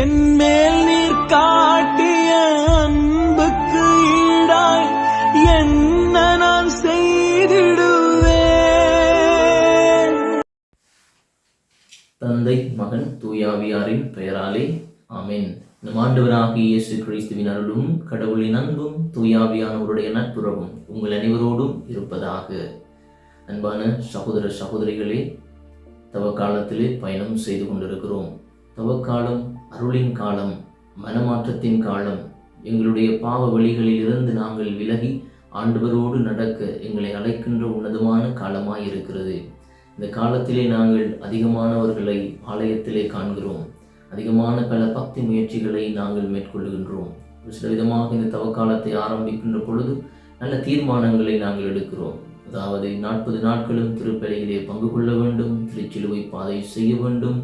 என் மேல் நீர் காட்டிய அன்புக்கு ஈடாய் என்ன நான் செய்திடுவேன். தந்தை, மகன், தூயாவியாரின் பெயராலே ஆமென். நம் ஆண்டவராகிய இயேசு கிறிஸ்துவின் அருளும் கடவுளின் அன்பும் தூயாவியானவருடைய நட்புறவும் உங்கள் அனைவரோடும் இருப்பதாக. அன்பான சகோதர சகோதரிகளே, தவக்காலத்திலே பயணம் செய்து கொண்டிருக்கிறோம். தவக்காலம் அருளின் காலம், மனமாற்றத்தின் காலம். எங்களுடைய பாவ வழிகளில் இருந்து நாங்கள் விலகி ஆண்டவரோடு நடக்க எங்களை அழைக்கின்ற உன்னதமான காலமாய் இருக்கிறது. இந்த காலத்திலே நாங்கள் அதிகமானவர்களை ஆலயத்திலே காண்கிறோம். அதிகமான பல பக்தி முயற்சிகளை நாங்கள் மேற்கொள்கின்றோம். சில விதமாக இந்த தவக்காலத்தை ஆரம்பிக்கின்ற பொழுது நல்ல தீர்மானங்களை நாங்கள் எடுக்கிறோம். அதாவது 40 நாட்களும் திருப்பலியிலே பங்கு கொள்ள வேண்டும், திருச்சிலுவை பாதை செய்ய வேண்டும்,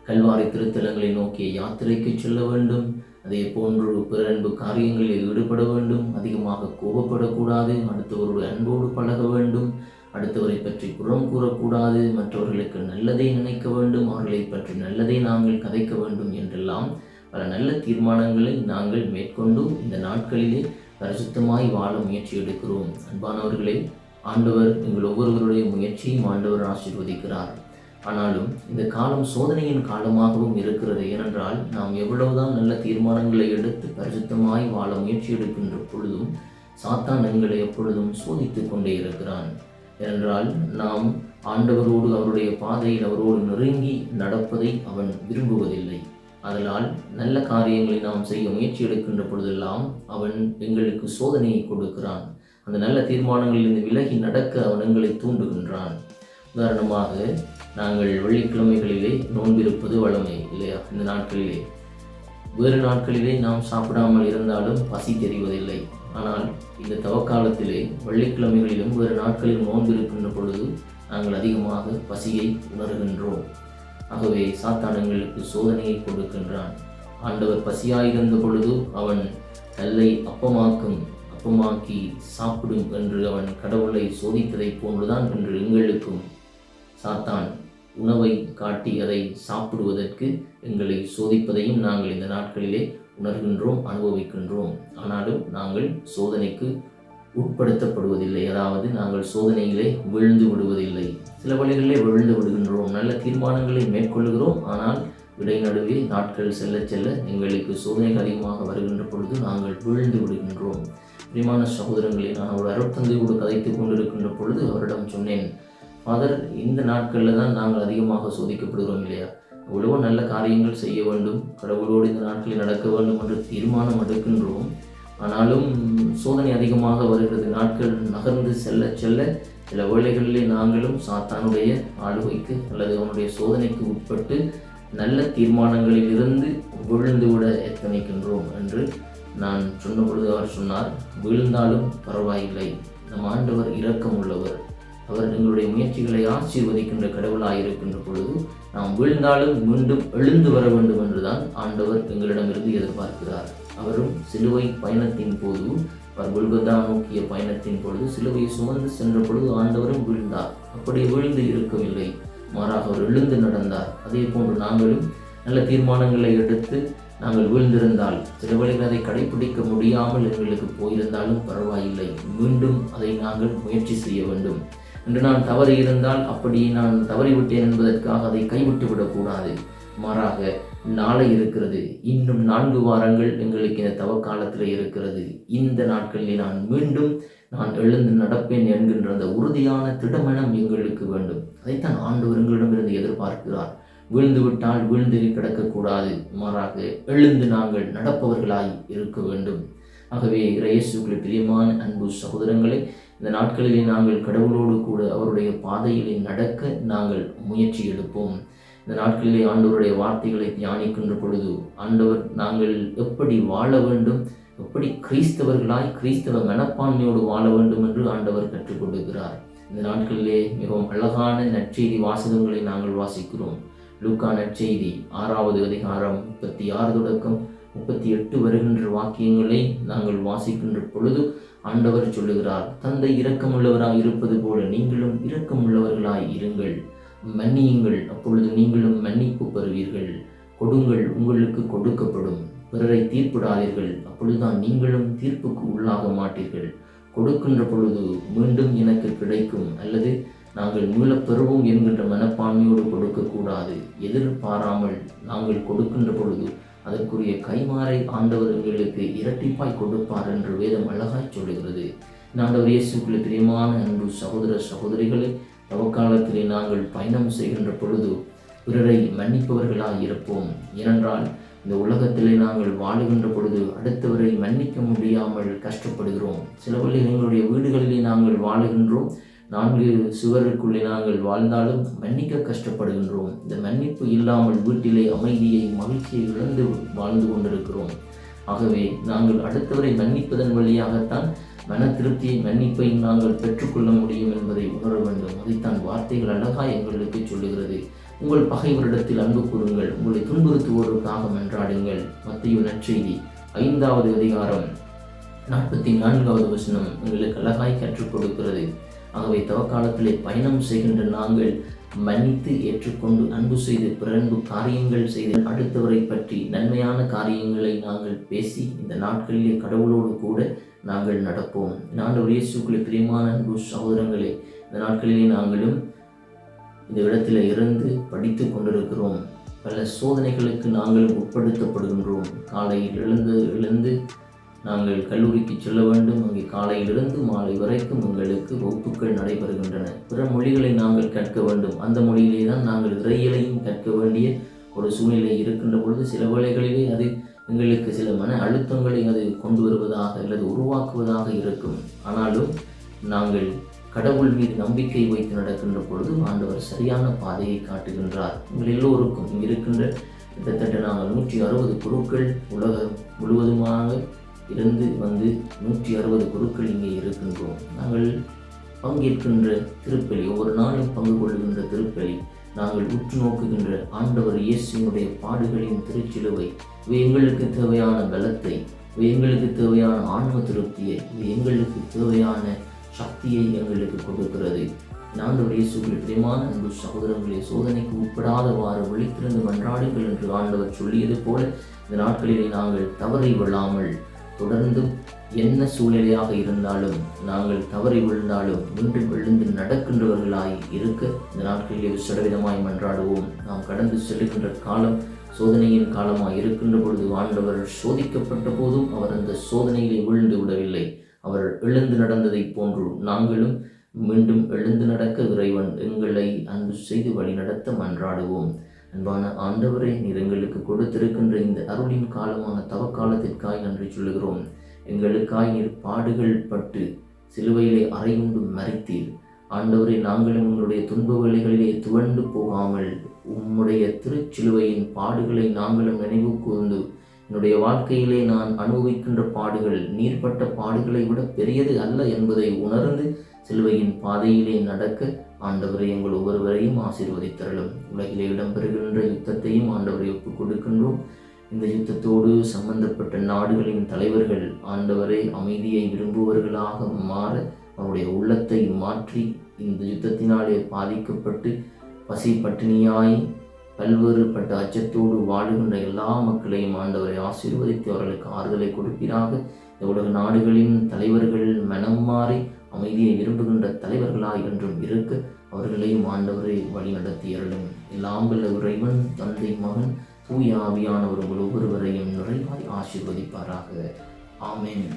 கல்வாரி திருத்தலங்களை நோக்கிய யாத்திரைக்கு செல்ல வேண்டும், அதே போன்று பிறன்பு காரியங்களில் ஈடுபட வேண்டும், அதிகமாக கோபப்படக்கூடாது, அடுத்தவருடைய அன்போடு பழக வேண்டும், அடுத்தவரை பற்றி புறம் கூறக்கூடாது, மற்றவர்களுக்கு நல்லதை நினைக்க வேண்டும், அவர்களை பற்றி நல்லதை நாங்கள் கதைக்க வேண்டும் என்றெல்லாம் பல நல்ல தீர்மானங்களை நாங்கள் மேற்கொண்டு இந்த நாட்களிலே பரிசுத்தமாய் வாழ முயற்சி எடுக்கிறோம். அன்பானவர்களே, ஆண்டவர் எங்கள் ஒவ்வொருவருடைய முயற்சியும் ஆண்டவர் ஆசீர்வதிக்கிறார். ஆனாலும் இந்த காலம் சோதனையின் காலமாகவும் இருக்கிறது. ஏனென்றால் நாம் எவ்வளவுதான் நல்ல தீர்மானங்களை எடுத்து பரிசுத்தமாய் வாழ முயற்சி எடுக்கின்ற பொழுதும் சாத்தான் எங்களை எப்பொழுதும் சோதித்து கொண்டே இருக்கிறான். ஏனென்றால் நாம் ஆண்டவரோடு அவருடைய பாதையில் அவரோடு நெருங்கி நடப்பதை அவன் விரும்புவதில்லை. அதனால் நல்ல காரியங்களை நாம் செய்ய முயற்சி எடுக்கின்ற பொழுதெல்லாம் அவன் எங்களுக்கு சோதனையை கொடுக்கிறான். அந்த நல்ல தீர்மானங்களிலிருந்து விலகி நடக்க அவன் எங்களை தூண்டுகின்றான். உதாரணமாக, நாங்கள் வெள்ளிக்கிழமைகளிலே நோன்பிருப்பது வழமை இல்லையா? இந்த நாட்களிலே வேறு நாட்களிலே நாம் சாப்பிடாமல் இருந்தாலும் பசி தெரிவதில்லை. ஆனால் இந்த தவக்காலத்திலே வெள்ளிக்கிழமைகளிலும் வேறு நாட்களிலும் நோன்பிருக்கின்ற பொழுது நாங்கள் அதிகமாக பசியை உணர்கின்றோம். ஆகவே சாத்தான் எங்களுக்கு சோதனையை கொடுக்கின்றான். ஆண்டவர் பசியாயிருந்த பொழுது அவன் கல்லை அப்பமாக்கி சாப்பிடும் என்று அவன் கடவுளை சோதித்ததை போன்றுதான் என்று எங்களுக்கும் சாத்தான் உணவை காட்டி அதை சாப்பிடுவதற்கு எங்களை சோதிப்பதையும் நாங்கள் இந்த நாட்களிலே உணர்கின்றோம், அனுபவிக்கின்றோம். ஆனாலும் நாங்கள் சோதனைக்கு உட்படுத்தப்படுவதில்லை. அதாவது நாங்கள் சோதனையிலே விழுந்து விடுவதில்லை. சில வழிகளிலே விழுந்து விடுகின்றோம், நல்ல தீர்மானங்களை மேற்கொள்கிறோம். ஆனால் இடைநடுவே நாட்கள் செல்ல செல்ல எங்களுக்கு சோதனைகள் அதிகமாக வருகின்ற பொழுது நாங்கள் விழுந்து விடுகின்றோம். பிரியமான சகோதரங்களே, நான் ஒரு அருட்தந்தையோடு கதைத்து கொண்டிருக்கின்ற பொழுது அவரிடம் சொன்னேன், ஃபாதர், இந்த நாட்களில் தான் நாங்கள் அதிகமாக சோதிக்கப்படுகிறோம் இல்லையா? எவ்வளவோ நல்ல காரியங்கள் செய்ய வேண்டும், கடவுளோடு இந்த நாட்களில் நடக்க வேண்டும் என்று தீர்மானம் எடுக்கின்றோம். ஆனாலும் சோதனை அதிகமாக வருகிறது. நாட்கள் நகர்ந்து செல்ல செல்ல சில வேளைகளிலே நாங்களும் சாத்தானுடைய ஆளுகைக்கு அல்லது அவனுடைய சோதனைக்கு உட்பட்டு நல்ல தீர்மானங்களில் இருந்து விழுந்துவிட எத்தனைக்கின்றோம் என்று நான் சொன்ன பொழுது அவர் சொன்னார், விழுந்தாலும் பரவாயில்லை, நம் ஆண்டவர் இரக்கம் உள்ளவர், அவர் எங்களுடைய முயற்சிகளை ஆசீர்வதிக்கின்ற கடவுளாயிருக்கின்ற பொழுது நாம் வீழ்ந்தாலும் மீண்டும் எழுந்து வர வேண்டும் என்றுதான் ஆண்டவர் எங்களிடமிருந்து எதிர்பார்க்கிறார். அவரும் சிலுவை பயணத்தின் போது, அவர் கொல்கொதா நோக்கிய பயணத்தின் பொழுது சிலுவையை சுமந்து சென்ற பொழுது ஆண்டவரும் வீழ்ந்தார். அப்படியே வீழ்ந்து இருக்கவில்லை, மாறாக அவர் எழுந்து நடந்தார். அதே போன்று நாங்களும் நல்ல தீர்மானங்களை எடுத்து நாங்கள் வீழ்ந்திருந்தால், சில வேளைகள் அதை கடைபிடிக்க முடியாமல் எங்களுக்கு போயிருந்தாலும் பரவாயில்லை, மீண்டும் அதை நாங்கள் முயற்சி செய்ய வேண்டும். என்று நான் தவறி இருந்தால் அப்படியே நான் தவறிவிட்டேன் என்பதற்காக அதை கைவிட்டு விடக்கூடாது. மாறாக நாளை இருக்கிறது, இன்னும் 4 வாரங்கள் எங்களுக்கு இந்த தவக்காலத்தில் இருக்கிறது. இந்த நாட்களில் நான் எழுந்து நடப்பேன் என்கின்ற அந்த உறுதியான திடமனம் எங்களுக்கு வேண்டும். அதைத்தான் ஆண்டவர் எங்களிடமிருந்து எதிர்பார்க்கிறார். வீழ்ந்து விட்டால் வீழ்ந்து கிடக்கக்கூடாது, மாறாக எழுந்து நாங்கள் நடப்பவர்களாய் இருக்க வேண்டும். ஆகவே இயேசுவுக்குள் பிரியமான அன்பு சகோதரங்களே, இந்த நாட்களிலே நாங்கள் கடவுளோடு கூட அவருடைய பாதையிலே நடக்க நாங்கள் முயற்சி எடுப்போம். இந்த நாட்களிலே ஆண்டவருடைய வார்த்தைகளை தியானிக்கின்ற பொழுது ஆண்டவர் நாங்கள் எப்படி வாழ வேண்டும், எப்படி கிறிஸ்தவர்களாய் கிறிஸ்தவ மனப்பான்மையோடு வாழ வேண்டும் என்று ஆண்டவர் கற்றுக் கொடுக்கிறார். இந்த நாட்களிலே மிகவும் அழகான நற்செய்தி வாசகங்களை நாங்கள் வாசிக்கிறோம். லூக்கா நற்செய்தி 6வது அதிகாரம் 36 தொடக்கம் 38 வருகின்ற வாக்கியங்களை நாங்கள் வாசிக்கின்ற பொழுது ஆண்டவர் சொல்லுகிறார், தந்தை இரக்கமுள்ளவராய் இருப்பது போல நீங்களும் இரக்கமுள்ளவர்களாய் இருங்கள், மன்னியுங்கள், அப்பொழுது நீங்களும் மன்னிப்பு பெறுவீர்கள். கொடுங்கள், உங்களுக்கு கொடுக்கப்படும். பிறரை தீர்ப்பிடாதீர்கள், அப்பொழுதுதான் நீங்களும் தீர்ப்புக்கு உள்ளாக மாட்டீர்கள். கொடுக்கின்ற பொழுது மீண்டும் எனக்கு கிடைக்கும் அல்லது நாங்கள் மீளப் பெறுவோம் என்கின்ற மனப்பான்மையோடு கொடுக்கக்கூடாது. எதிர்பாராமல் நாங்கள் கொடுக்கின்ற பொழுது அதற்குரிய கைமாறை ஆண்டவர் எங்களுக்கு இரட்டிப்பாய் கொடுப்பார் என்று வேதம் அழகாய் சொல்லுகிறது. ஆண்டவர் இயேசுவுக்குள்ளே பிரியமான அன்பு சகோதர சகோதரிகளை, தவக்காலத்திலே நாங்கள் பயணம் செய்கின்ற பொழுது பிறரை மன்னிப்பவர்களாக இருப்போம். ஏனென்றால் இந்த உலகத்திலே நாங்கள் வாழுகின்ற பொழுது அடுத்தவரை மன்னிக்க முடியாமல் கஷ்டப்படுகிறோம். சில வேளை எங்களுடைய வீடுகளிலே நாங்கள் வாழுகின்றோம், 4 சுவருக்குள்ளே நாங்கள் வாழ்ந்தாலும் மன்னிக்க கஷ்டப்படுகின்றோம். இந்த மன்னிப்பு இல்லாமல் வீட்டிலே அமைதியை மகிழ்ச்சியை இழந்து வாழ்ந்து கொண்டிருக்கிறோம். ஆகவே நாங்கள் அடுத்தவரை மன்னிப்பதன் வழியாகத்தான் மன திருப்தியை மன்னிப்பை நாங்கள் பெற்றுக்கொள்ள முடியும் என்பதை உணர வேண்டும். அதைத்தான் வார்த்தைகள் அழகாய் எங்களுக்கு சொல்லுகிறது. உங்கள் பகைவரிடத்தில் அன்பு கூறுங்கள், உங்களை துன்புறுத்துவோருக்காக மன்றாடுங்கள். மத்தேயு நற்செய்தி 5வது அதிகாரம் 44வது வசனம் எங்களுக்கு அழகாய் கற்றுக் கொடுக்கிறது. ஆகவே தவக்காலத்திலே பயணம் செய்கின்ற நாங்கள் மன்னித்து ஏற்றுக்கொண்டு அன்பு செய்து பிறன்பு காரியங்கள் செய்து அடுத்தவரை பற்றி நன்மையான காரியங்களை நாங்கள் பேசி இந்த நாட்களிலே கடவுளோடு கூட நாங்கள் நடப்போம். ஆண்டவர் இயேசுவுக்குள்ளே பிரியமான அன்பு சகோதரங்களே, இந்த நாட்களிலே நாங்களும் இந்த இடத்துல இருந்து படித்து கொண்டிருக்கிறோம். பல சோதனைகளுக்கு நாங்களும் உட்படுத்தப்படுகின்றோம். காலையில் எழுந்து நாங்கள் கல்லூரிக்கு செல்ல வேண்டும். அங்கே காலையிலிருந்து மாலை வரைக்கும் எங்களுக்கு வகுப்புகள் நடைபெறுகின்றன. பிற மொழிகளை நாங்கள் கற்க வேண்டும். அந்த மொழியிலே தான் நாங்கள் இறையிலையும் கற்க வேண்டிய ஒரு சூழ்நிலை இருக்கின்ற பொழுது சில வேளைகளிலே அது எங்களுக்கு சில மன அழுத்தங்களை அது கொண்டு வருவதாக அல்லது உருவாக்குவதாக இருக்கும். ஆனாலும் நாங்கள் கடவுள் மீது நம்பிக்கை வைத்து நடக்கின்ற பொழுது ஆண்டவர் சரியான பாதையை காட்டுகின்றார். உங்கள் எல்லோருக்கும் இங்கே இருக்கின்ற கிட்டத்தட்ட நாங்கள் 160 குருக்கள் உலகம் முழுவதுமாக இருந்து 160 குருக்கள் இங்கே இருக்கின்றோம். நாங்கள் பங்கேற்கின்ற திருப்பலி, ஒவ்வொரு நாளும் பங்கு கொள்ளுகின்ற திருப்பலி, நாங்கள் உற்று நோக்குகின்ற ஆண்டவர் இயேசுவினுடைய பாடுகளின் திருச்சிலுவை, இவை எங்களுக்கு தேவையான பலத்தை, இவை எங்களுக்கு தேவையான ஆன்ம திருப்தியை, இவை எங்களுக்கு தேவையான சக்தியை எங்களுக்கு கொடுக்கிறது. ஆண்டவர் இயேசுவுக்குள் பிரியமான அன்பு சகோதரர்களே, சோதனைக்கு உட்படாதவாறு விழித்திருந்து மன்றாடுங்கள் என்று ஆண்டவர் சொல்லியது போல இந்த நாட்களிலே நாங்கள் தவறி விழாமல் தொடர்ந்து என்ன சூழ்நிலையாக இருந்தாலும் நாங்கள் தவறி விழுந்தாலும் மீண்டும் எழுந்து நடக்கின்றவர்களாய் இருக்க இந்த நாட்களிலே விசடவிதமாய் மன்றாடுவோம். நாம் கடந்து செல்லுகின்ற காலம் சோதனையின் காலமாய் இருக்கின்ற பொழுது ஆண்டவர் சோதிக்கப்பட்ட போதும் அவர் அந்த சோதனையிலே விழுந்து விடவில்லை. அவர் எழுந்து நடந்ததை போன்று நாங்களும் மீண்டும் எழுந்து நடக்க இறைவன் எங்களை அன்பு செய்து வழி நடத்த மன்றாடுவோம். அன்பான ஆண்டவரே, நீர் எங்களுக்கு கொடுத்திருக்கின்ற இந்த அருளின் காலமான தவக்காலத்திற்காய் நன்றி சொல்லுகிறோம். எங்களுக்காய் நீர் பாடுகள் பட்டு சிலுவையிலே அறையுண்டு மரித்தீர். ஆண்டவரே, நாங்களும் உங்களுடைய துன்ப வேளைகளிலே துவண்டு போகாமல் உம்முடைய திருச்சிலுவையின் பாடுகளை நாங்களும் நினைவு கூர்ந்து என்னுடைய வாழ்க்கையிலே நான் அனுபவிக்கின்ற பாடுகள் நீர்பட்ட பாடுகளை விட பெரியது அல்ல என்பதை உணர்ந்து சிலுவையின் பாதையிலே நடக்க ஆண்டவரை எங்கள் ஒவ்வொருவரையும் ஆசீர்வதித்தருளும். உலகிலே இடம்பெறுகின்ற யுத்தத்தையும் ஆண்டவரை ஒப்புக் கொடுக்கின்றோம். இந்த யுத்தத்தோடு சம்பந்தப்பட்ட நாடுகளின் தலைவர்கள் ஆண்டவரை அமைதியை விரும்புவர்களாக மாற அவருடைய உள்ளத்தை மாற்றி இந்த யுத்தத்தினாலே பாதிக்கப்பட்டு பசி பட்டினியாய் பல்வேறுபட்ட அச்சத்தோடு வாழுகின்ற எல்லா மக்களையும் ஆண்டவரை ஆசீர்வதித்து அவர்களுக்கு ஆறுதலை கொடுப்பீராக. இந்த உலக நாடுகளின் தலைவர்கள் மனம் மாறி அமைதியை விரும்புகின்ற தலைவர்களாய் என்றும் இருக்க அவர்களையும் ஆண்டவரை வழி நடத்தி அருளும். எல்லாம் வல்ல இறைவன், தந்தை, மகன், தூய ஆவியானவர் உங்கள் ஒவ்வொருவரையும் நிறைவாய் ஆசீர்வதிப்பாராக. ஆமென்.